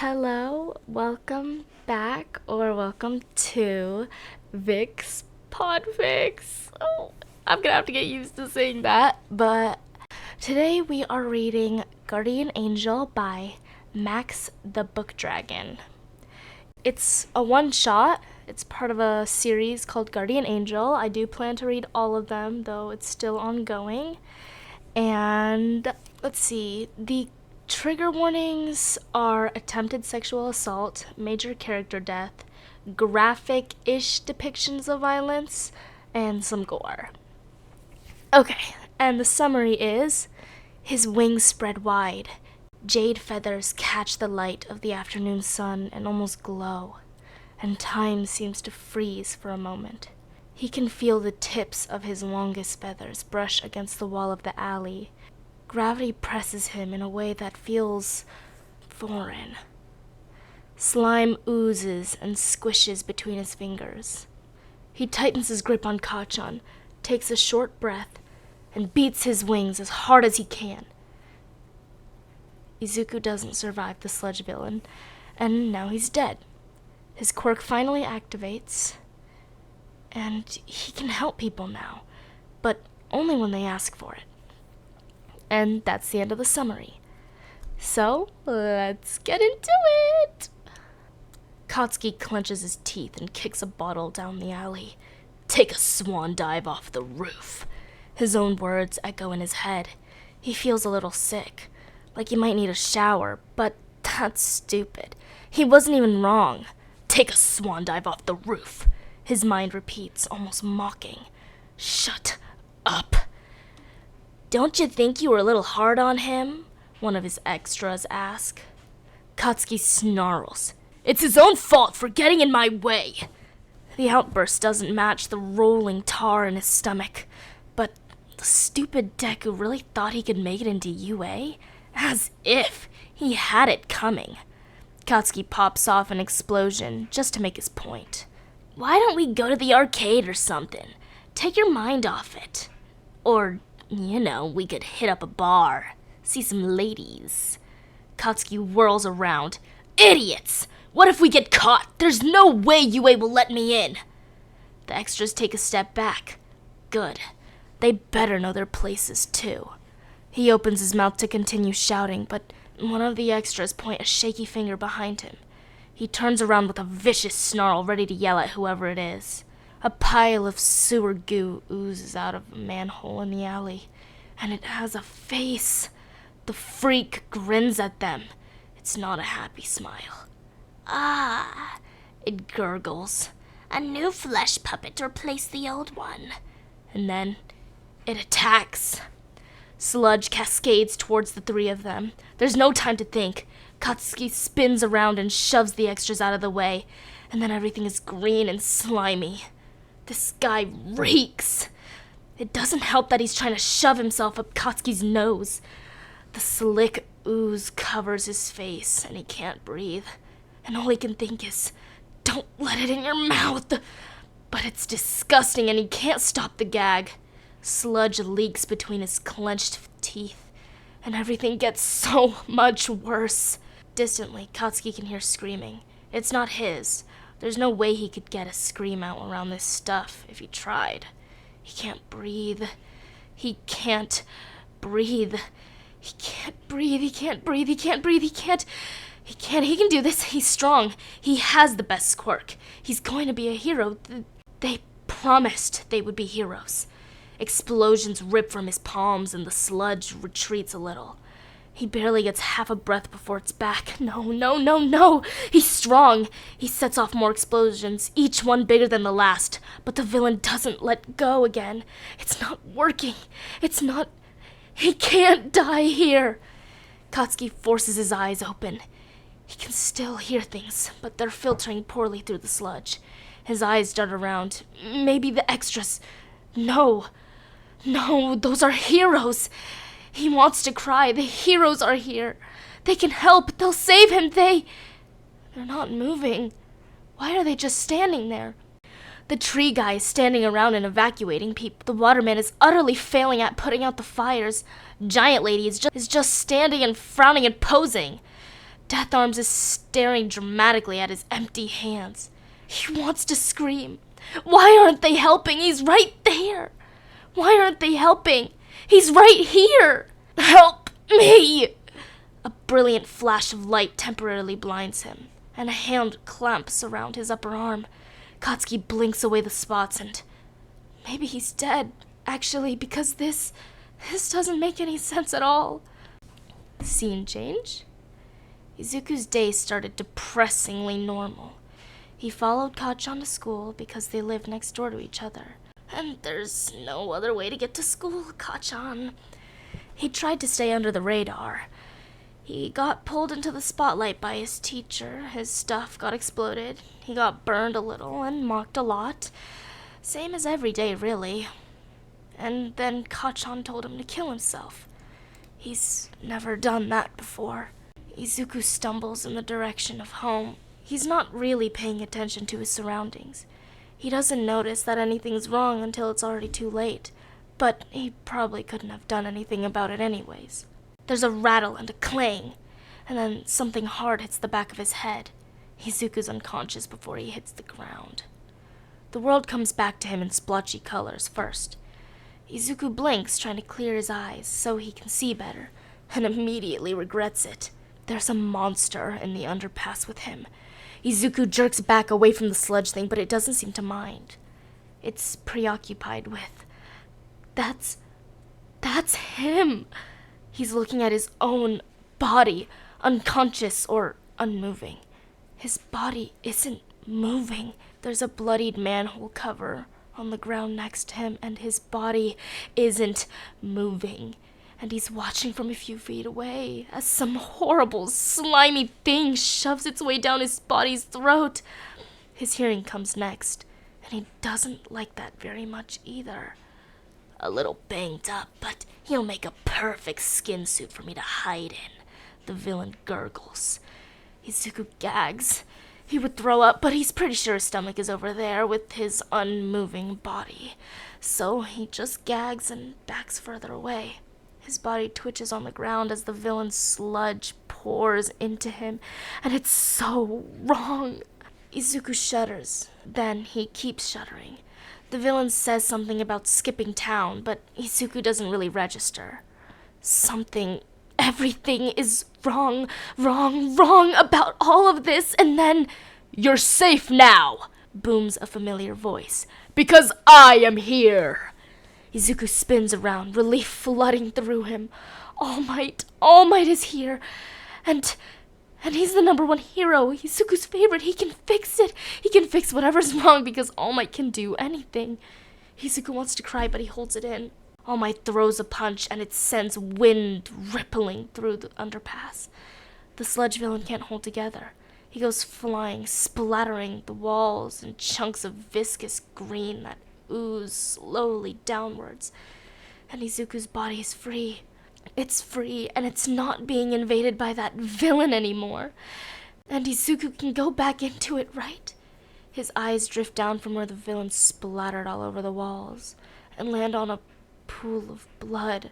Hello, welcome back, or welcome to Vic's Podfic. Oh, I'm gonna have to get used to saying that, but today we are reading Guardian Angel by Max the Book Dragon. It's a one-shot. It's part of a series called Guardian Angel. I do plan to read all of them, though it's still ongoing. And let's see, the trigger warnings are attempted sexual assault, major character death, graphic-ish depictions of violence, and some gore. Okay, and the summary is, his wings spread wide. Jade feathers catch the light of the afternoon sun and almost glow, and time seems to freeze for a moment. He can feel the tips of his longest feathers brush against the wall of the alley. Gravity presses him in a way that feels foreign. Slime oozes and squishes between his fingers. He tightens his grip on Kachan, takes a short breath, and beats his wings as hard as he can. Izuku doesn't survive the sludge villain, and now he's dead. His quirk finally activates, and he can help people now, but only when they ask for it. And that's the end of the summary. So, let's get into it! Katsuki clenches his teeth and kicks a bottle down the alley. Take a swan dive off the roof. His own words echo in his head. He feels a little sick, like he might need a shower, but that's stupid. He wasn't even wrong. Take a swan dive off the roof. His mind repeats, almost mocking. Shut up. Don't you think you were a little hard on him? One of his extras asks. Katsuki snarls. It's his own fault for getting in my way. The outburst doesn't match the rolling tar in his stomach, but the stupid Deku really thought he could make it into UA? As if he had it coming. Katsuki pops off an explosion just to make his point. Why don't we go to the arcade or something? Take your mind off it. Or, we could hit up a bar, see some ladies. Katsuki whirls around. Idiots! What if we get caught? There's no way UA will let me in. The extras take a step back. Good. They better know their places, too. He opens his mouth to continue shouting, but one of the extras point a shaky finger behind him. He turns around with a vicious snarl, ready to yell at whoever it is. A pile of sewer goo oozes out of a manhole in the alley, and it has a face. The freak grins at them. It's not a happy smile. Ah, it gurgles. A new flesh puppet to replace the old one. And then it attacks. Sludge cascades towards the three of them. There's no time to think. Katsuki spins around and shoves the extras out of the way, and then everything is green and slimy. This guy reeks. It doesn't help that he's trying to shove himself up Katsuki's nose. The slick ooze covers his face, and he can't breathe. And all he can think is, don't let it in your mouth. But it's disgusting, and he can't stop the gag. Sludge leaks between his clenched teeth, and everything gets so much worse. Distantly, Katsuki can hear screaming. It's not his. There's no way he could get a scream out around this stuff if he tried. He can't breathe. He can't breathe. He can't breathe. He can't breathe. He can't breathe. He can't. He can do this. He's strong. He has the best quirk. He's going to be a hero. They promised they would be heroes. Explosions rip from his palms and the sludge retreats a little. He barely gets half a breath before it's back. No. He's strong. He sets off more explosions, each one bigger than the last. But the villain doesn't let go again. It's not working. He can't die here. Katsuki forces his eyes open. He can still hear things, but they're filtering poorly through the sludge. His eyes dart around. Maybe the extras. No, those are heroes. He wants to cry. The heroes are here. They can help. They'll save him. They're not moving. Why are they just standing there? The tree guy is standing around and evacuating people. The waterman is utterly failing at putting out the fires. Giant lady is just standing and frowning and posing. Death Arms is staring dramatically at his empty hands. He wants to scream. Why aren't they helping? He's right there. Why aren't they helping? He's right here. Help me! A brilliant flash of light temporarily blinds him, and a hand clamps around his upper arm. Katsuki blinks away the spots, and maybe he's dead, actually, because this doesn't make any sense at all. Scene change? Izuku's day started depressingly normal. He followed Kachan to school because they lived next door to each other. And there's no other way to get to school, Kachan. He tried to stay under the radar. He got pulled into the spotlight by his teacher. His stuff got exploded. He got burned a little and mocked a lot. Same as every day, really. And then Kachan told him to kill himself. He's never done that before. Izuku stumbles in the direction of home. He's not really paying attention to his surroundings. He doesn't notice that anything's wrong until it's already too late, but he probably couldn't have done anything about it anyways. There's a rattle and a clang, and then something hard hits the back of his head. Izuku's unconscious before he hits the ground. The world comes back to him in splotchy colors first. Izuku blinks, trying to clear his eyes so he can see better, and immediately regrets it. There's a monster in the underpass with him. Izuku jerks back away from the sludge thing, but it doesn't seem to mind. It's preoccupied with... That's him! He's looking at his own body, unconscious or unmoving. His body isn't moving. There's a bloodied manhole cover on the ground next to him, and his body isn't moving. And he's watching from a few feet away as some horrible, slimy thing shoves its way down his body's throat. His hearing comes next, and he doesn't like that very much either. A little banged up, but he'll make a perfect skin suit for me to hide in, the villain gurgles. Izuku gags. He would throw up, but he's pretty sure his stomach is over there with his unmoving body. So he just gags and backs further away. His body twitches on the ground as the villain's sludge pours into him, and it's so wrong. Izuku shudders. Then he keeps shuddering. The villain says something about skipping town, but Izuku doesn't really register. Everything is wrong about all of this, and then, "You're safe now," booms a familiar voice, "because I am here." Izuku spins around, relief flooding through him. All Might is here, and he's the #1 hero, Izuku's favorite. He can fix it. He can fix whatever's wrong because All Might can do anything. Izuku wants to cry, but he holds it in. All Might throws a punch, and it sends wind rippling through the underpass. The sludge villain can't hold together. He goes flying, splattering the walls in chunks of viscous green that ooze slowly downwards. And Izuku's body is free. It's free, and it's not being invaded by that villain anymore. And Izuku can go back into it, right? His eyes drift down from where the villain splattered all over the walls and land on a pool of blood.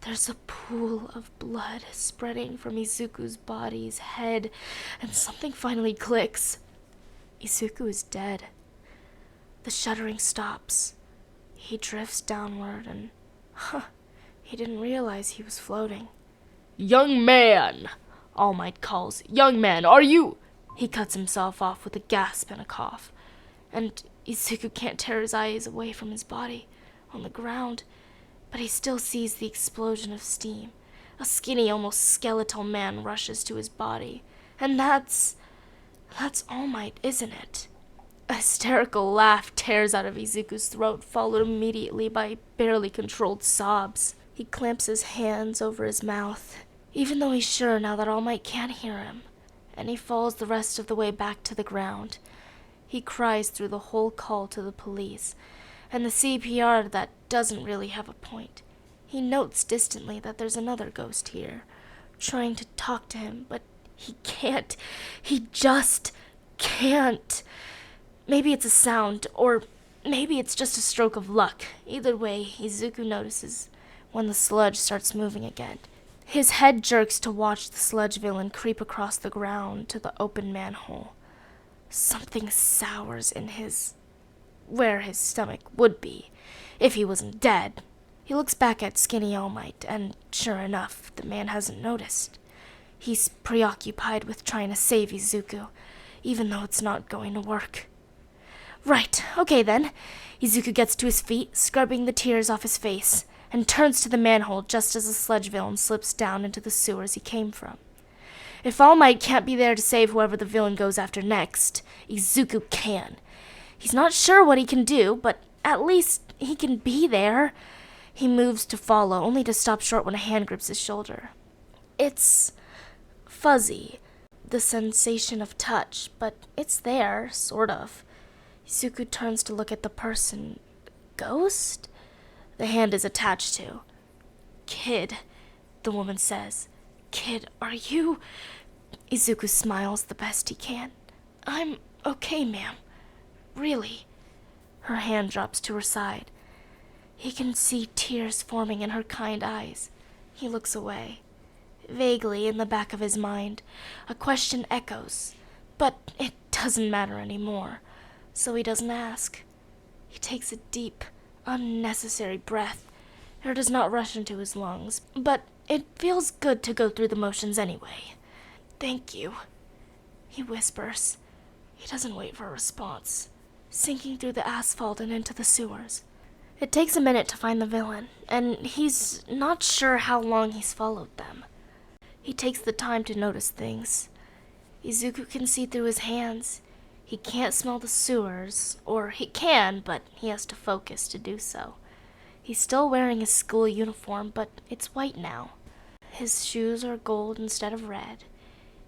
There's a pool of blood spreading from Izuku's body's head, and something finally clicks. Izuku is dead. The shuddering stops. He drifts downward, and he didn't realize he was floating. "Young man!" All Might calls. "Young man, are you—" He cuts himself off with a gasp and a cough, and Izuku can't tear his eyes away from his body on the ground, but he still sees the explosion of steam. A skinny, almost skeletal man rushes to his body, and that's All Might, isn't it? A hysterical laugh tears out of Izuku's throat, followed immediately by barely controlled sobs. He clamps his hands over his mouth, even though he's sure now that All Might can't hear him, and he falls the rest of the way back to the ground. He cries through the whole call to the police, and the CPR that doesn't really have a point. He notes distantly that there's another ghost here, trying to talk to him, but he can't. He just can't. Maybe it's a sound, or maybe it's just a stroke of luck. Either way, Izuku notices when the sludge starts moving again. His head jerks to watch the sludge villain creep across the ground to the open manhole. Something sours in where his stomach would be, if he wasn't dead. He looks back at Skinny All Might, and sure enough, the man hasn't noticed. He's preoccupied with trying to save Izuku, even though it's not going to work. Right, okay then. Izuku gets to his feet, scrubbing the tears off his face, and turns to the manhole just as the sludge villain slips down into the sewers he came from. If All Might can't be there to save whoever the villain goes after next, Izuku can. He's not sure what he can do, but at least he can be there. He moves to follow, only to stop short when a hand grips his shoulder. It's fuzzy, the sensation of touch, but it's there, sort of. Izuku turns to look at the person. Ghost? The hand is attached to. Kid, the woman says. Kid, are you... Izuku smiles the best he can. I'm okay, ma'am. Really. Her hand drops to her side. He can see tears forming in her kind eyes. He looks away. Vaguely, in the back of his mind, a question echoes, but it doesn't matter anymore, so he doesn't ask. He takes a deep, unnecessary breath. Air does not rush into his lungs, but it feels good to go through the motions anyway. Thank you, he whispers. He doesn't wait for a response, sinking through the asphalt and into the sewers. It takes a minute to find the villain, and he's not sure how long he's followed them. He takes the time to notice things. Izuku can see through his hands. He can't smell the sewers, or he can, but he has to focus to do so. He's still wearing his school uniform, but it's white now. His shoes are gold instead of red.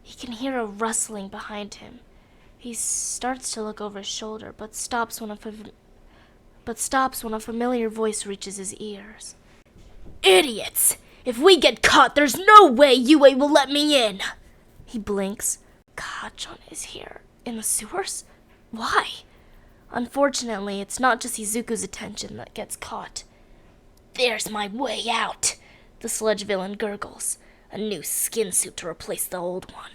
He can hear a rustling behind him. He starts to look over his shoulder, but stops when a familiar voice reaches his ears. Idiots! If we get caught, there's no way UA will let me in! He blinks. Kachan is here, in the sewers? Why? Unfortunately, it's not just Izuku's attention that gets caught. There's my way out, the sludge villain gurgles. A new skin suit to replace the old one.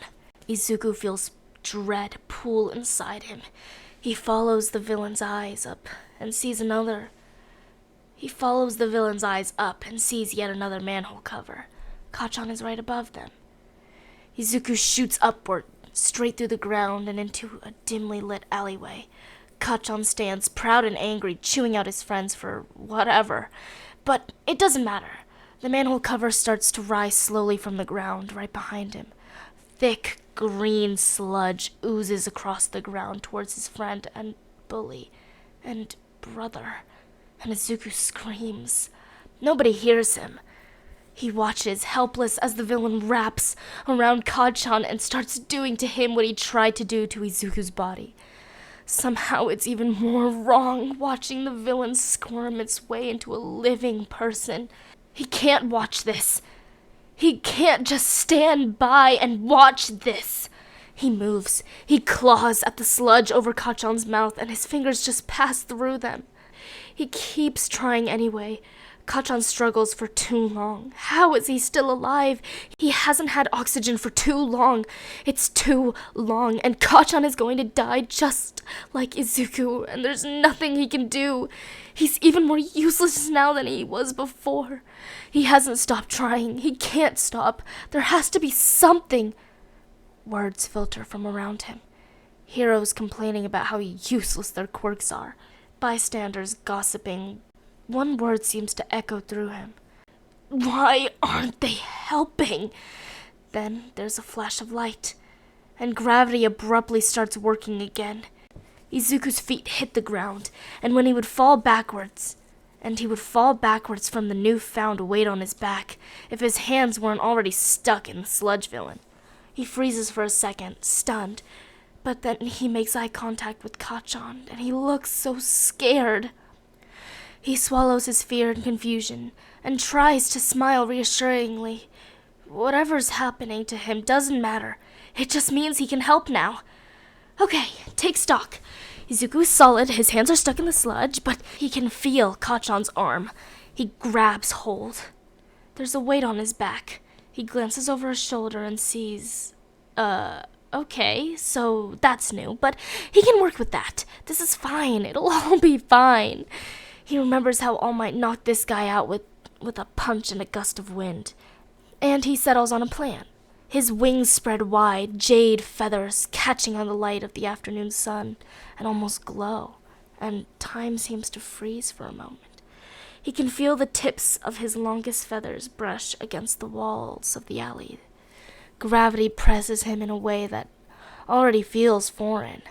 Izuku feels dread pool inside him. He follows the villain's eyes up and sees another. He follows the villain's eyes up and sees yet another manhole cover. Kachan is right above them. Izuku shoots upward, straight through the ground and into a dimly lit alleyway. Kachan stands proud and angry, chewing out his friends for whatever. But it doesn't matter. The manhole cover starts to rise slowly from the ground right behind him. Thick, green sludge oozes across the ground towards his friend and bully and brother. And Izuku screams. Nobody hears him. He watches, helpless, as the villain wraps around Kachan and starts doing to him what he tried to do to Izuku's body. Somehow it's even more wrong watching the villain squirm its way into a living person. He can't watch this. He can't just stand by and watch this. He moves. He claws at the sludge over Kachan's mouth, and his fingers just pass through them. He keeps trying anyway. Kachan struggles for too long. How is he still alive? He hasn't had oxygen for too long. It's too long, and Kachan is going to die just like Izuku, and there's nothing he can do. He's even more useless now than he was before. He hasn't stopped trying. He can't stop. There has to be something. Words filter from around him. Heroes complaining about how useless their quirks are. Bystanders gossiping. One word seems to echo through him. Why aren't they helping? Then there's a flash of light, and gravity abruptly starts working again. Izuku's feet hit the ground, and he would fall backwards from the newfound weight on his back if his hands weren't already stuck in the sludge villain. He freezes for a second, stunned, but then he makes eye contact with Kachan, and he looks so scared. He swallows his fear and confusion, and tries to smile reassuringly. Whatever's happening to him doesn't matter. It just means he can help now. Okay, take stock. Izuku is solid, his hands are stuck in the sludge, but he can feel Kachan's arm. He grabs hold. There's a weight on his back. He glances over his shoulder and sees, okay, so that's new, but he can work with that. This is fine. It'll all be fine. He remembers how All Might knocked this guy out with a punch and a gust of wind. And he settles on a plan. His wings spread wide, jade feathers catching on the light of the afternoon sun and almost glow, and time seems to freeze for a moment. He can feel the tips of his longest feathers brush against the walls of the alley. Gravity presses him in a way that already feels foreign.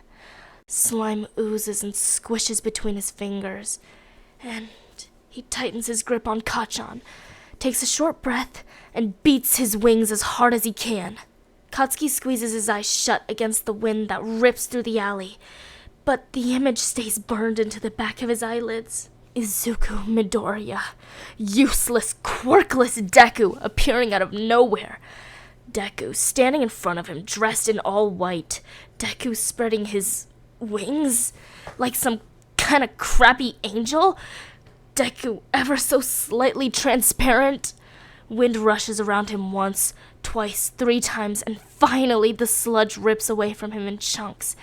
Slime oozes and squishes between his fingers, and he tightens his grip on Kachan, takes a short breath, and beats his wings as hard as he can. Katsuki squeezes his eyes shut against the wind that rips through the alley, but the image stays burned into the back of his eyelids. Izuku Midoriya, useless, quirkless Deku appearing out of nowhere. Deku standing in front of him, dressed in all white. Deku spreading his wings like some kind of crappy angel. Deku ever so slightly transparent. Wind rushes around him once, twice, 3 times, and finally the sludge rips away from him in chunks.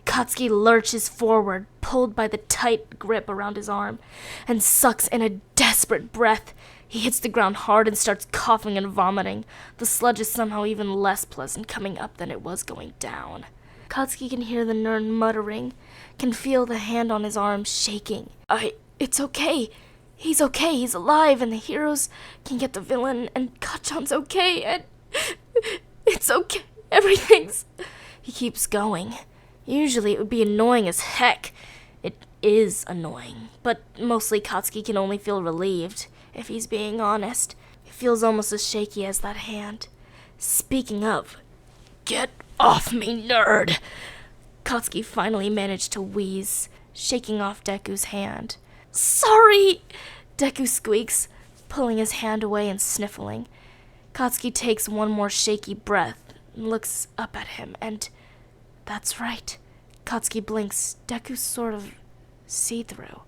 Katsuki lurches forward, pulled by the tight grip around his arm, and sucks in a desperate breath. He hits the ground hard and starts coughing and vomiting. The sludge is somehow even less pleasant coming up than it was going down. Katsuki can hear the nerd muttering, can feel the hand on his arm shaking. It's okay. He's okay, he's alive, and the heroes can get the villain, and Kachan's okay, and it's okay. Everything's... He keeps going. Usually it would be annoying as heck. It is annoying, but mostly Katsuki can only feel relieved, if he's being honest. It feels almost as shaky as that hand. Speaking of, get off me, nerd! Katsuki finally managed to wheeze, shaking off Deku's hand. Sorry! Deku squeaks, pulling his hand away and sniffling. Katsuki takes one more shaky breath and looks up at him, and... That's right. Katsuki blinks. Deku's sort of see-through.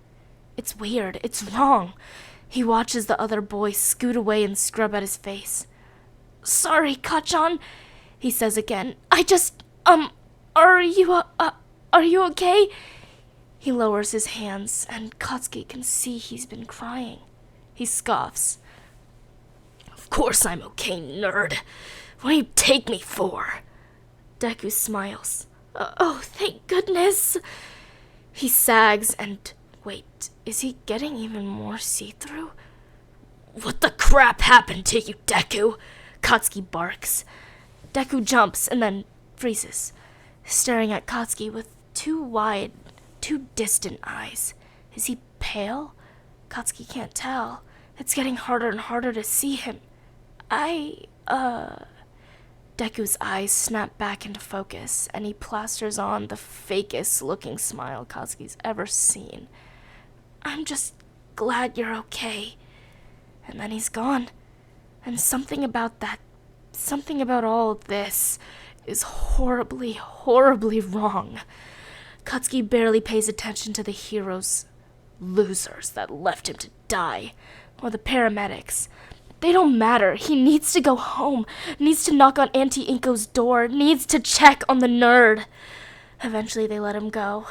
It's weird. It's wrong. He watches the other boy scoot away and scrub at his face. Sorry, Kachan, he says again. Are you okay? He lowers his hands, and Katsuki can see he's been crying. He scoffs. Of course I'm okay, nerd. What do you take me for? Deku smiles. Oh, thank goodness. He sags and... Wait, is he getting even more see-through? What the crap happened to you, Deku? Katsuki barks. Deku jumps and then freezes, staring at Katsuki with 2 wide, 2 distant eyes. Is he pale? Katsuki can't tell. It's getting harder and harder to see him. Deku's eyes snap back into focus, and he plasters on the fakest-looking smile Katsuki's ever seen. I'm just glad you're okay. And then he's gone. And something about all of this is horribly, horribly wrong. Katsuki barely pays attention to the heroes, losers that left him to die, or the paramedics. They don't matter. He needs to go home, needs to knock on Auntie Inko's door, needs to check on the nerd. Eventually they let him go.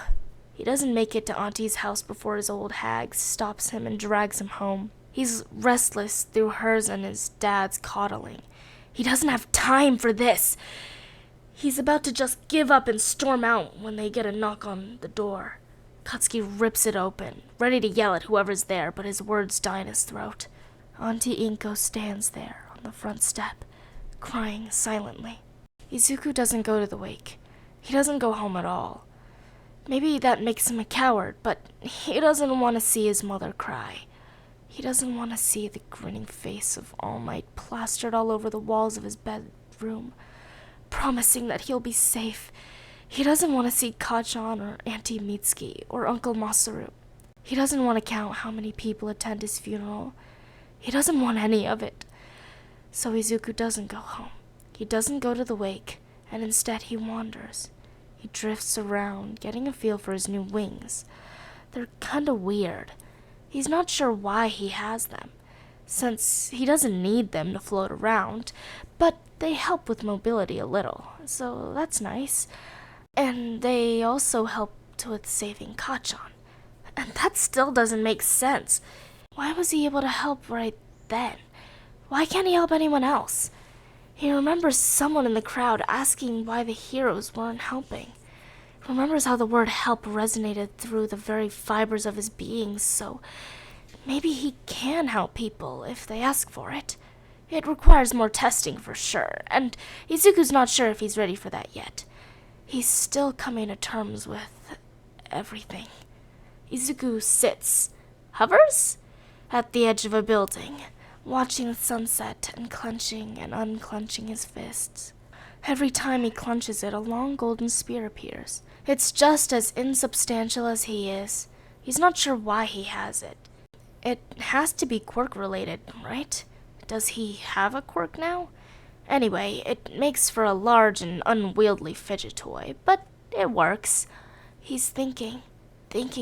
He doesn't make it to Auntie's house before his old hag stops him and drags him home. He's restless through hers and his dad's coddling. He doesn't have time for this. He's about to just give up and storm out when they get a knock on the door. Katsuki rips it open, ready to yell at whoever's there, but his words die in his throat. Auntie Inko stands there on the front step, crying silently. Izuku doesn't go to the wake. He doesn't go home at all. Maybe that makes him a coward, but he doesn't want to see his mother cry. He doesn't want to see the grinning face of All Might plastered all over the walls of his bedroom, promising that he'll be safe. He doesn't want to see Kachan or Auntie Mitsuki or Uncle Masaru. He doesn't want to count how many people attend his funeral. He doesn't want any of it. So Izuku doesn't go home. He doesn't go to the wake, and instead he wanders. He drifts around, getting a feel for his new wings. They're kinda weird. He's not sure why he has them. since he doesn't need them to float around, but they help with mobility a little, so that's nice. And they also helped with saving Kachan. And that still doesn't make sense. Why was he able to help right then? Why can't he help anyone else? He remembers someone in the crowd asking why the heroes weren't helping. Remembers how the word help resonated through the very fibers of his being, so maybe he can help people if they ask for it. It requires more testing for sure, and Izuku's not sure if he's ready for that yet. He's still coming to terms with everything. Izuku sits, hovers, at the edge of a building, watching the sunset and clenching and unclenching his fists. Every time he clenches it, a long golden spear appears. It's just as insubstantial as he is. He's not sure why he has it. It has to be quirk-related, right? Does he have a quirk now? Anyway, it makes for a large and unwieldy fidget toy, but it works. He's thinking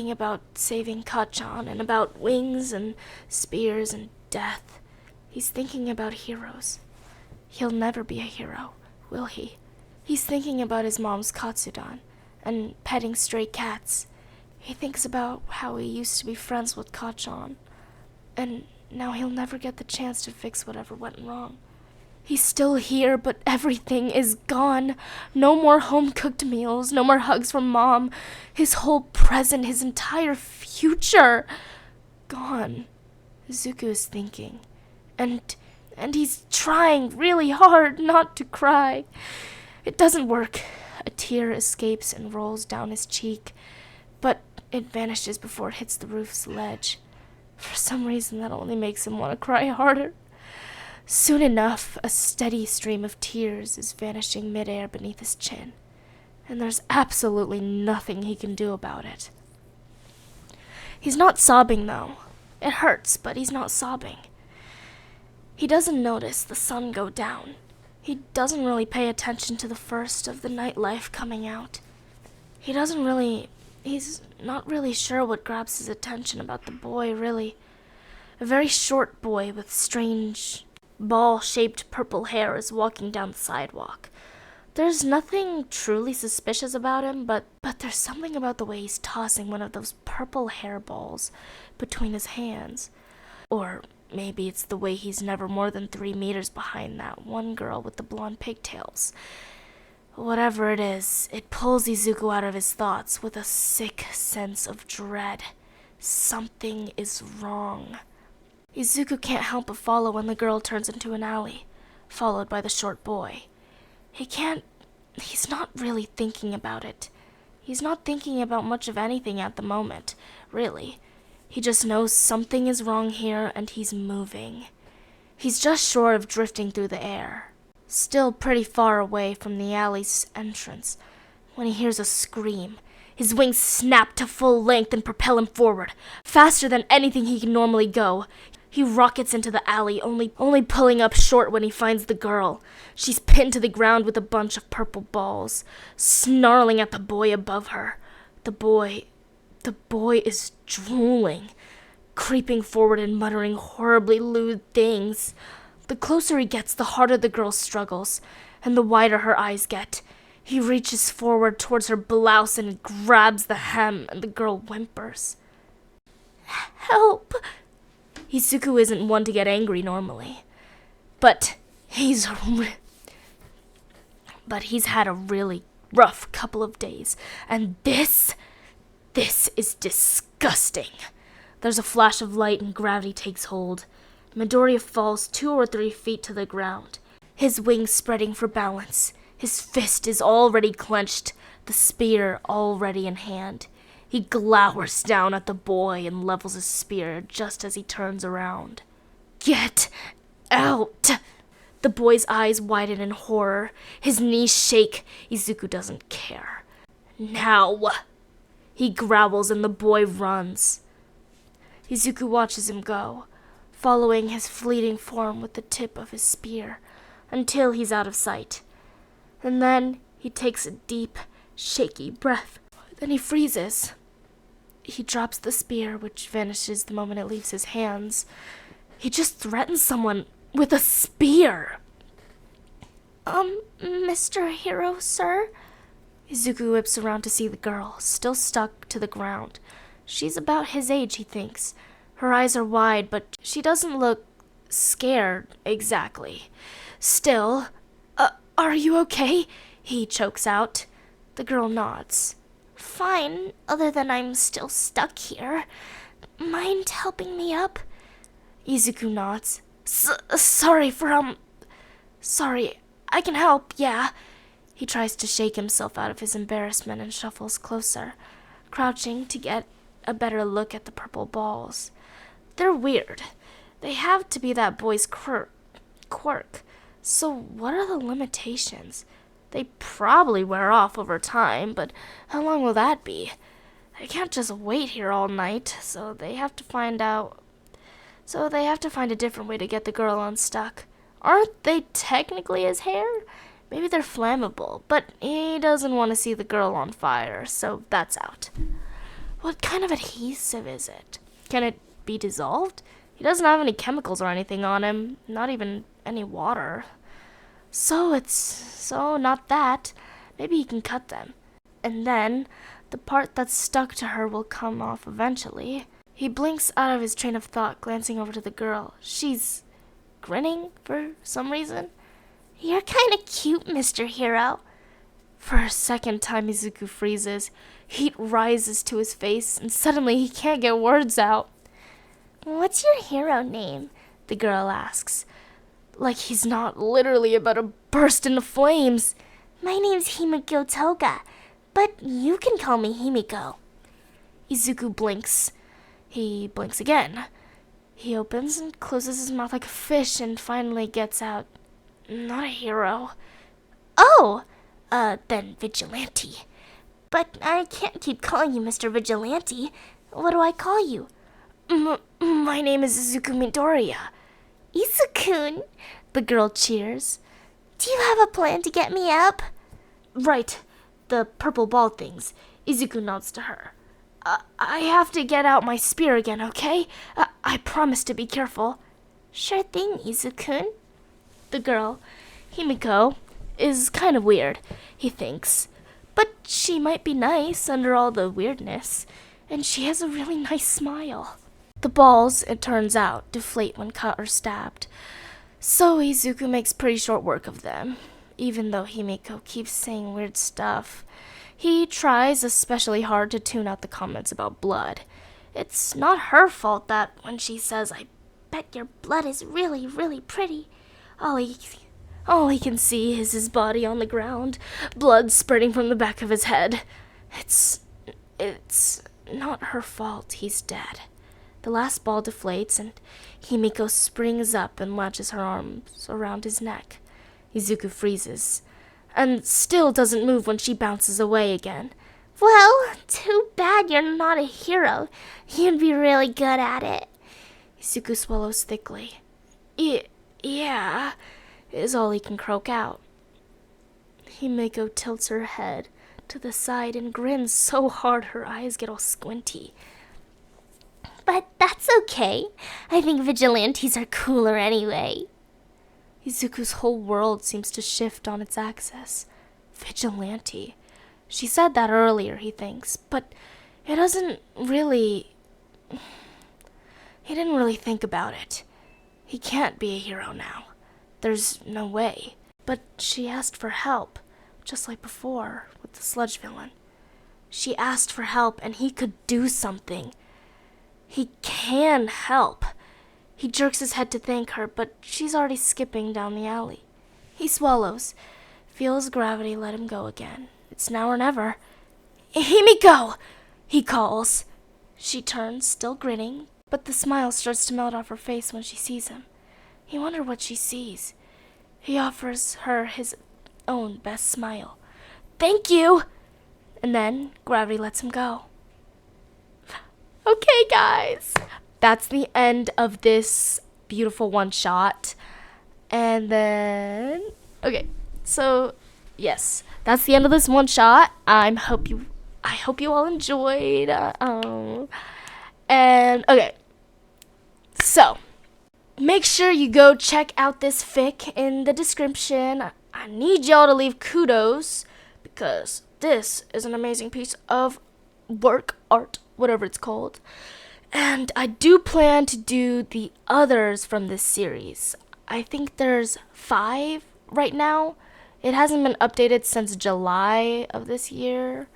about saving Kachan and about wings and spears and death. He's thinking about heroes. He'll never be a hero, will he? He's thinking about his mom's Katsudan and petting stray cats. He thinks about how he used to be friends with Kachan, and now he'll never get the chance to fix whatever went wrong. He's still here, but everything is gone. No more home-cooked meals, no more hugs from Mom. His whole present, his entire future, gone. Izuku is thinking. And he's trying really hard not to cry. It doesn't work. A tear escapes and rolls down his cheek, but it vanishes before it hits the roof's ledge. For some reason, that only makes him want to cry harder. Soon enough, a steady stream of tears is vanishing midair beneath his chin, and there's absolutely nothing he can do about it. He's not sobbing, though. It hurts, but he's not sobbing. He doesn't notice the sun go down. He doesn't really pay attention to the first of the nightlife coming out. He's not really sure what grabs his attention about the boy, really. A very short boy with strange ball-shaped purple hair is walking down the sidewalk. There's nothing truly suspicious about him, but there's something about the way he's tossing one of those purple hairballs between his hands. Or maybe it's the way he's never more than 3 meters behind that one girl with the blonde pigtails. Whatever it is, it pulls Izuku out of his thoughts with a sick sense of dread. Something is wrong. Izuku can't help but follow when the girl turns into an alley, followed by the short boy. He's not really thinking about it. He's not thinking about much of anything at the moment, really. He just knows something is wrong here and he's moving. He's just short of drifting through the air, still pretty far away from the alley's entrance, when he hears a scream. His wings snap to full length and propel him forward, faster than anything he can normally go. He rockets into the alley, only pulling up short when he finds the girl. She's pinned to the ground with a bunch of purple balls, snarling at the boy above her. The boy is drooling, creeping forward and muttering horribly lewd things. The closer he gets, the harder the girl struggles, and the wider her eyes get. He reaches forward towards her blouse and grabs the hem, and the girl whimpers. "Help!" Izuku isn't one to get angry normally, but he's had a really rough couple of days, and this is disgusting. There's a flash of light and gravity takes hold. Midoriya falls 2 or 3 feet to the ground, his wings spreading for balance. His fist is already clenched, the spear already in hand. He glowers down at the boy and levels his spear just as he turns around. "Get out!" The boy's eyes widen in horror. His knees shake. Izuku doesn't care. "Now!" He growls and the boy runs. Izuku watches him go, following his fleeting form with the tip of his spear until he's out of sight. And then he takes a deep, shaky breath. Then he freezes. He drops the spear, which vanishes the moment it leaves his hands, He just threatened someone with a spear. Mr. Hero, sir? Izuku whips around to see the girl, still stuck to the ground. She's about his age, he thinks. Her eyes are wide, but she doesn't look scared exactly. Still, are you okay? He chokes out. The girl nods. Fine, other than I'm still stuck here. Mind helping me up? Izuku nods. Sorry, I can help, yeah. He tries to shake himself out of his embarrassment and shuffles closer, crouching to get a better look at the purple balls. They're weird. They have to be that boy's quirk. So what are the limitations? They probably wear off over time, but how long will that be? They can't just wait here all night, so they have to find a different way to get the girl unstuck. Aren't they technically his hair? Maybe they're flammable, but he doesn't want to see the girl on fire, so that's out. What kind of adhesive is it? Can it be dissolved? He doesn't have any chemicals or anything on him, not even any water. So not that. Maybe he can cut them. And then the part that's stuck to her will come off eventually. He blinks out of his train of thought, glancing over to the girl. She's grinning for some reason. You're kind of cute, Mr. Hero. For a second time, Izuku freezes. Heat rises to his face, and suddenly he can't get words out. What's your hero name? The girl asks. Like he's not literally about to burst into flames. My name's Himiko Toga, but you can call me Himiko. Izuku blinks. He blinks again. He opens and closes his mouth like a fish and finally gets out, not a hero. Oh, then Vigilante. But I can't keep calling you Mr. Vigilante. What do I call you? My name is Izuku Midoriya. Izuku, the girl cheers. Do you have a plan to get me up? Right, the purple ball things. Izuku nods to her. I have to get out my spear again, okay? I promise to be careful. Sure thing, Izuku. The girl, Himiko, is kind of weird, he thinks. But she might be nice under all the weirdness. And she has a really nice smile. The balls, it turns out, deflate when cut or stabbed. So Izuku makes pretty short work of them. Even though Himiko keeps saying weird stuff, he tries especially hard to tune out the comments about blood. It's not her fault that when she says, I bet your blood is really, really pretty, all he can see is his body on the ground, blood spurting from the back of his head. It's not her fault he's dead. The last ball deflates, and Himiko springs up and latches her arms around his neck. Izuku freezes, and still doesn't move when she bounces away again. Well, too bad you're not a hero. You'd be really good at it. Izuku swallows thickly. Yeah, is all he can croak out. Himiko tilts her head to the side and grins so hard her eyes get all squinty. But that's okay. I think vigilantes are cooler anyway. Izuku's whole world seems to shift on its axis. Vigilante. She said that earlier, he thinks, but he didn't really think about it. He can't be a hero now. There's no way. But she asked for help, just like before with the sludge villain. She asked for help, and he could do something. He can help. He jerks his head to thank her, but she's already skipping down the alley. He swallows, feels gravity let him go again. It's now or never. Himiko! He calls. She turns, still grinning, but the smile starts to melt off her face when she sees him. He wonders what she sees. He offers her his own best smile. Thank you! And then gravity lets him go. Okay, guys. That's the end of this beautiful one-shot. And then... Okay, so... Yes, that's the end of this one-shot. I hope you all enjoyed. And, okay. So, make sure you go check out this fic in the description. I need y'all to leave kudos because this is an amazing piece of work, art, whatever it's called. And I do plan to do the others from this series. I think there's 5 right now. It hasn't been updated since July of this year,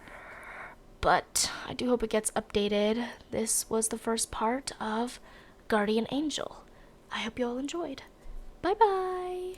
but I do hope it gets updated. This was the first part of Guardian Angel. I hope you all enjoyed. Bye bye.